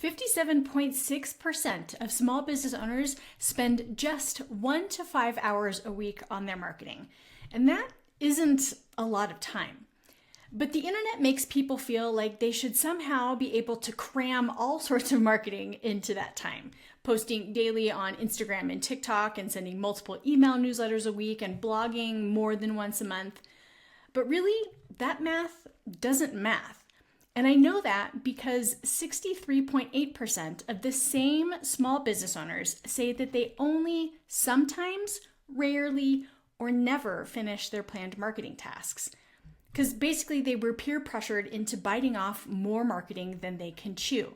57.6% of small business owners spend just 1 to 5 hours a week on their marketing. And that isn't a lot of time. But the internet makes people feel like they should somehow be able to cram all sorts of marketing into that time, posting daily on Instagram and TikTok and sending multiple email newsletters a week and blogging more than once a month. But really, that math doesn't math. And I know that because 63.8% of the same small business owners say that they only sometimes, rarely, or never finish their planned marketing tasks. Because basically they were peer pressured into biting off more marketing than they can chew.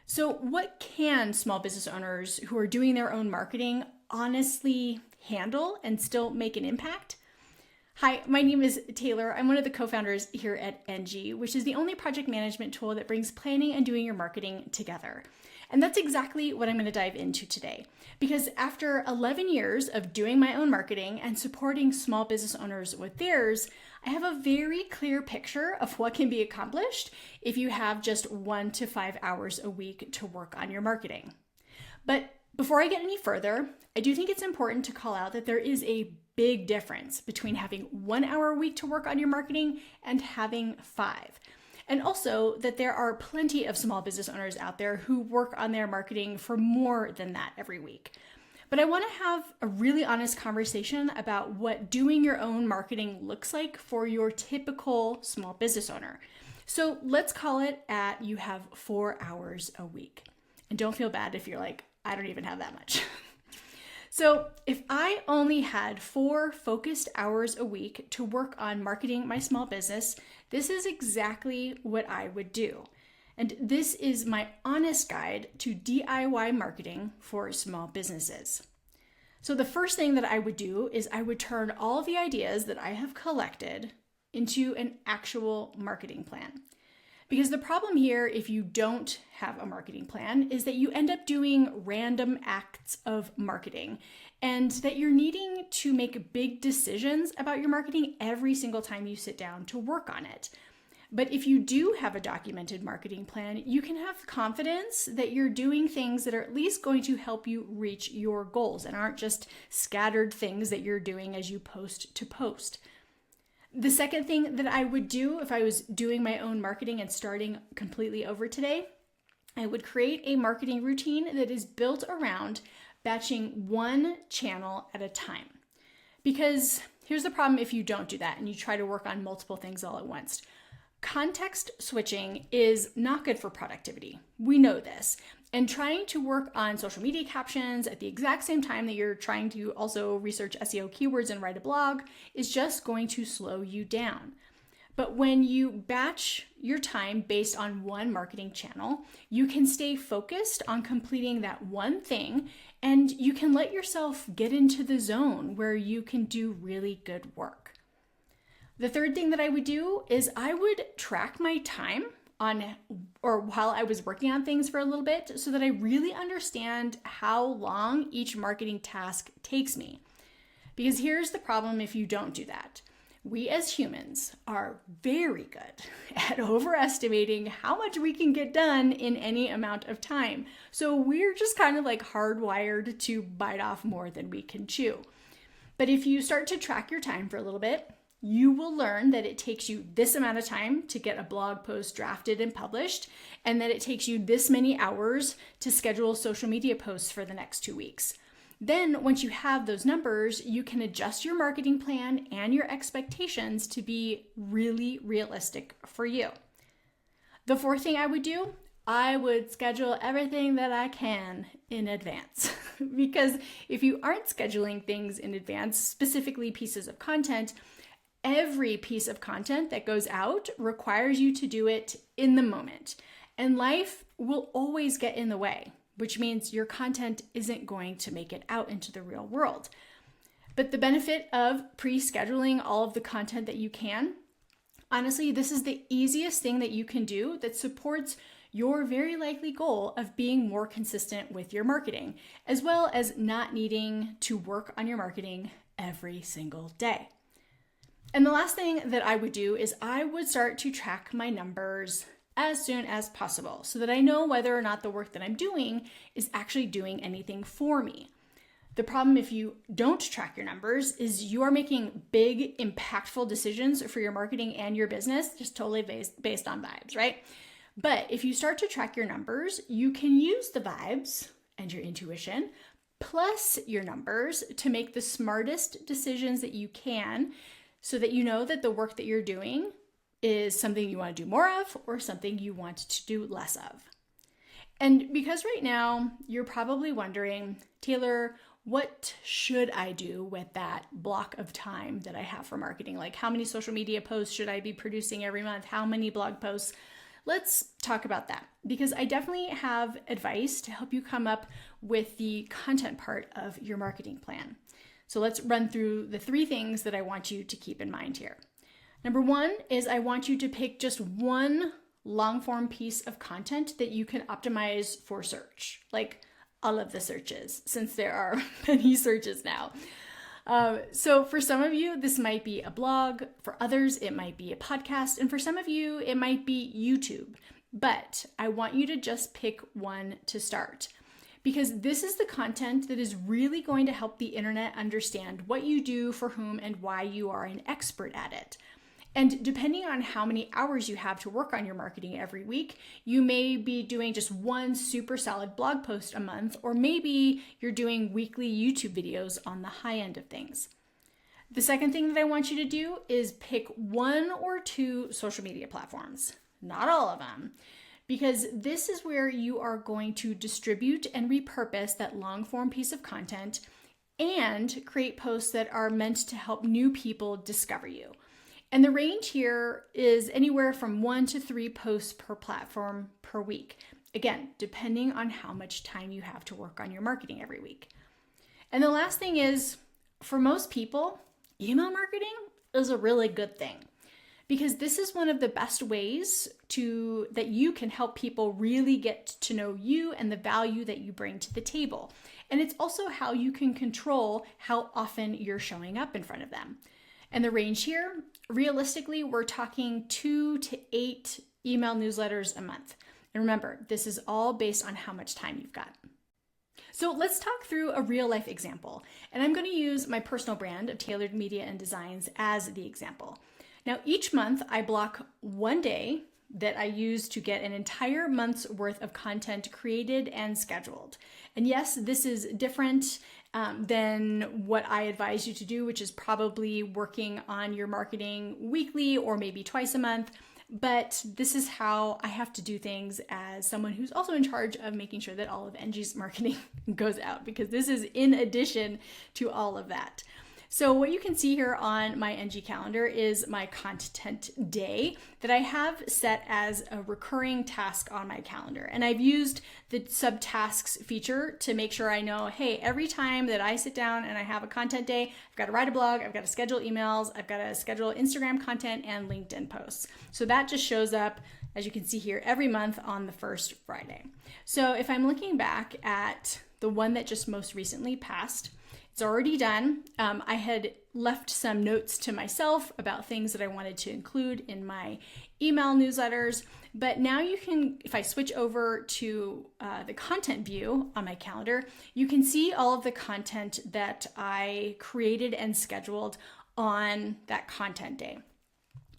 So what can small business owners who are doing their own marketing honestly handle and still make an impact? Hi, my name is Tayler. I'm one of the co-founders here at Enji, which is the only project management tool that brings planning and doing your marketing together. And that's exactly what I'm going to dive into today. Because after 11 years of doing my own marketing and supporting small business owners with theirs, I have a very clear picture of what can be accomplished if you have just 1 to 5 hours a week to work on your marketing. But before I get any further, I do think it's important to call out that there is a big difference between having 1 hour a week to work on your marketing and having 5. And also that there are plenty of small business owners out there who work on their marketing for more than that every week. But I want to have a really honest conversation about what doing your own marketing looks like for your typical small business owner. So let's call it at you have 4 hours a week. And don't feel bad if you're like, I don't even have that much. So if I only had 4 focused hours a week to work on marketing my small business, this is exactly what I would do. And this is my honest guide to DIY marketing for small businesses. So the first thing that I would do is I would turn all the ideas that I have collected into an actual marketing plan. Because the problem here, if you don't have a marketing plan, is that you end up doing random acts of marketing and that you're needing to make big decisions about your marketing every single time you sit down to work on it. But if you do have a documented marketing plan, you can have confidence that you're doing things that are at least going to help you reach your goals and aren't just scattered things that you're doing as you post to post. The second thing that I would do if I was doing my own marketing and starting completely over today, I would create a marketing routine that is built around batching one channel at a time. Because here's the problem if you don't do that and you try to work on multiple things all at once. Context switching is not good for productivity. We know this. And trying to work on social media captions at the exact same time that you're trying to also research SEO keywords and write a blog is just going to slow you down. But when you batch your time based on one marketing channel, you can stay focused on completing that one thing, and you can let yourself get into the zone where you can do really good work. The third thing that I would do is I would track my time while I was working on things for a little bit so that I really understand how long each marketing task takes me. Because here's the problem if you don't do that. We as humans are very good at overestimating how much we can get done in any amount of time. So we're just kind of like hardwired to bite off more than we can chew. But if you start to track your time for a little bit, you will learn that it takes you this amount of time to get a blog post drafted and published, and that it takes you this many hours to schedule social media posts for the next 2 weeks. Then once you have those numbers, you can adjust your marketing plan and your expectations to be really realistic for you. The fourth thing I would do, I would schedule everything that I can in advance. Because if you aren't scheduling things in advance, specifically pieces of content, every piece of content that goes out requires you to do it in the moment. And life will always get in the way, which means your content isn't going to make it out into the real world. But the benefit of pre-scheduling all of the content that you can, honestly, this is the easiest thing that you can do that supports your very likely goal of being more consistent with your marketing, as well as not needing to work on your marketing every single day. And the last thing that I would do is I would start to track my numbers as soon as possible so that I know whether or not the work that I'm doing is actually doing anything for me. The problem if you don't track your numbers is you are making big, impactful decisions for your marketing and your business, just totally based on vibes, right? But if you start to track your numbers, you can use the vibes and your intuition plus your numbers to make the smartest decisions that you can so that you know that the work that you're doing is something you want to do more of or something you want to do less of. And because right now you're probably wondering, Tayler, what should I do with that block of time that I have for marketing? Like how many social media posts should I be producing every month? How many blog posts? Let's talk about that because I definitely have advice to help you come up with the content part of your marketing plan. So let's run through the 3 things that I want you to keep in mind here. Number 1 is I want you to pick just one long form piece of content that you can optimize for search, like all of the searches, since there are many searches now. So for some of you, this might be a blog. For others, it might be a podcast. And for some of you, it might be YouTube. But I want you to just pick one to start because this is the content that is really going to help the internet understand what you do, for whom, and why you are an expert at it. And depending on how many hours you have to work on your marketing every week, you may be doing just one super solid blog post a month, or maybe you're doing weekly YouTube videos on the high end of things. The second thing that I want you to do is pick 1 or 2 social media platforms, not all of them, because this is where you are going to distribute and repurpose that long form piece of content and create posts that are meant to help new people discover you. And the range here is anywhere from 1 to 3 posts per platform per week. Again, depending on how much time you have to work on your marketing every week. And the last thing is, for most people, email marketing is a really good thing because this is one of the best ways that you can help people really get to know you and the value that you bring to the table. And it's also how you can control how often you're showing up in front of them. And the range here, realistically, we're talking 2 to 8 email newsletters a month. And remember, this is all based on how much time you've got. So let's talk through a real life example. And I'm going to use my personal brand of Tailored Media and Designs as the example. Now, each month I block one day that I use to get an entire month's worth of content created and scheduled. And yes, this is different than what I advise you to do, which is probably working on your marketing weekly or maybe twice a month. But this is how I have to do things as someone who's also in charge of making sure that all of Enji's marketing goes out, because this is in addition to all of that. So what you can see here on my Enji calendar is my content day that I have set as a recurring task on my calendar. And I've used the subtasks feature to make sure I know, hey, every time that I sit down and I have a content day, I've got to write a blog, I've got to schedule emails, I've got to schedule Instagram content and LinkedIn posts. So that just shows up, as you can see here, every month on the first Friday. So if I'm looking back at the one that just most recently passed, it's already done. I had left some notes to myself about things that I wanted to include in my email newsletters, but now you can, if I switch over to the content view on my calendar, you can see all of the content that I created and scheduled on that content day.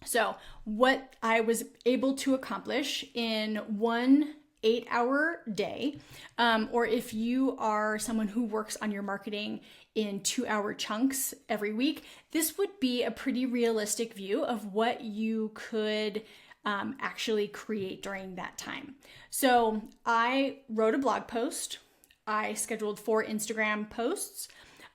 So what I was able to accomplish in one 8-hour day, or if you are someone who works on your marketing in 2-hour chunks every week, this would be a pretty realistic view of what you could actually create during that time. So I wrote a blog post, I scheduled 4 Instagram posts,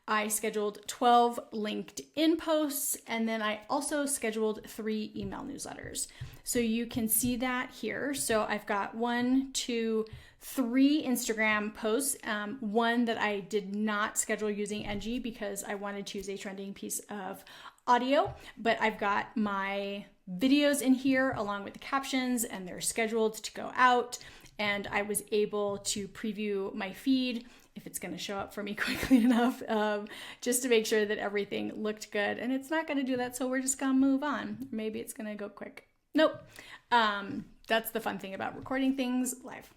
I scheduled 12 LinkedIn posts, and then I also scheduled 3 email newsletters. So you can see that here. So I've got 1, 2, 3 Instagram posts, one that I did not schedule using Enji because I wanted to use a trending piece of audio, but I've got my videos in here along with the captions, and they're scheduled to go out, and I was able to preview my feed if it's going to show up for me quickly enough, just to make sure that everything looked good. And it's not going to do that, so we're just going to move on. Maybe it's going to go quick. Nope. that's the fun thing about recording things live.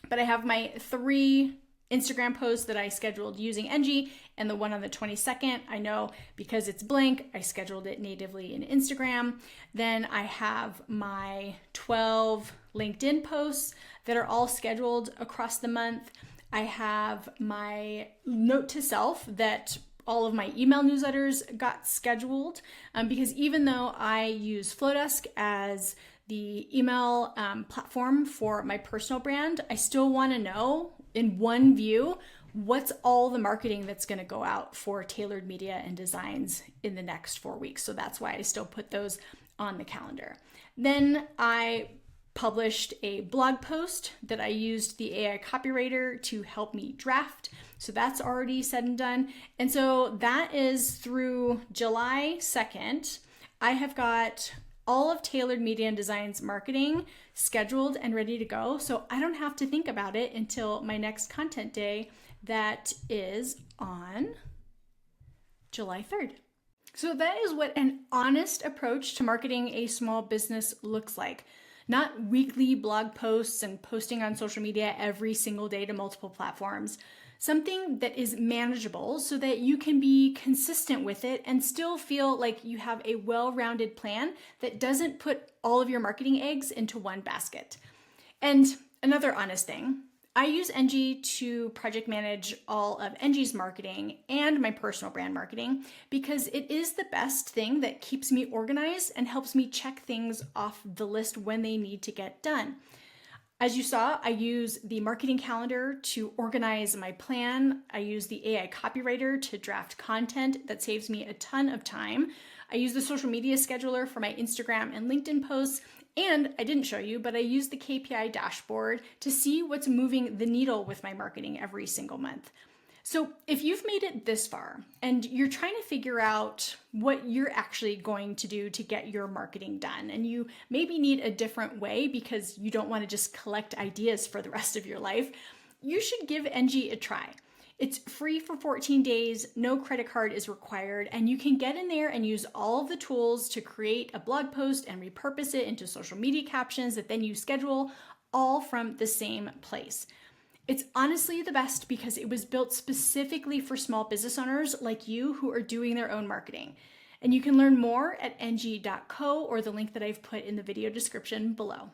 But I have my 3 Instagram posts that I scheduled using Enji, and the one on the 22nd, I know because it's blank, I scheduled it natively in Instagram. Then I have my 12 LinkedIn posts that are all scheduled across the month. I have my note to self that all of my email newsletters got scheduled because even though I use Flowdesk as the email platform for my personal brand, I still want to know in one view what's all the marketing that's going to go out for Tailored Media and Designs in the next 4 weeks. So that's why I still put those on the calendar. Then I published a blog post that I used the AI copywriter to help me draft. So that's already said and done. And so that is through July 2nd. I have got all of Tailored Media and Design's marketing scheduled and ready to go. So I don't have to think about it until my next content day that is on July 3rd. So that is what an honest approach to marketing a small business looks like. Not weekly blog posts and posting on social media every single day to multiple platforms. Something that is manageable so that you can be consistent with it and still feel like you have a well-rounded plan that doesn't put all of your marketing eggs into one basket. And another honest thing, I use Enji to project manage all of Enji's marketing and my personal brand marketing because it is the best thing that keeps me organized and helps me check things off the list when they need to get done. As you saw, I use the marketing calendar to organize my plan. I use the AI copywriter to draft content that saves me a ton of time. I use the social media scheduler for my Instagram and LinkedIn posts. And I didn't show you, but I use the KPI dashboard to see what's moving the needle with my marketing every single month. So if you've made it this far and you're trying to figure out what you're actually going to do to get your marketing done, and you maybe need a different way because you don't want to just collect ideas for the rest of your life, you should give Enji a try. It's free for 14 days, no credit card is required, and you can get in there and use all of the tools to create a blog post and repurpose it into social media captions that then you schedule all from the same place. It's honestly the best because it was built specifically for small business owners like you who are doing their own marketing. And you can learn more at enji.co or the link that I've put in the video description below.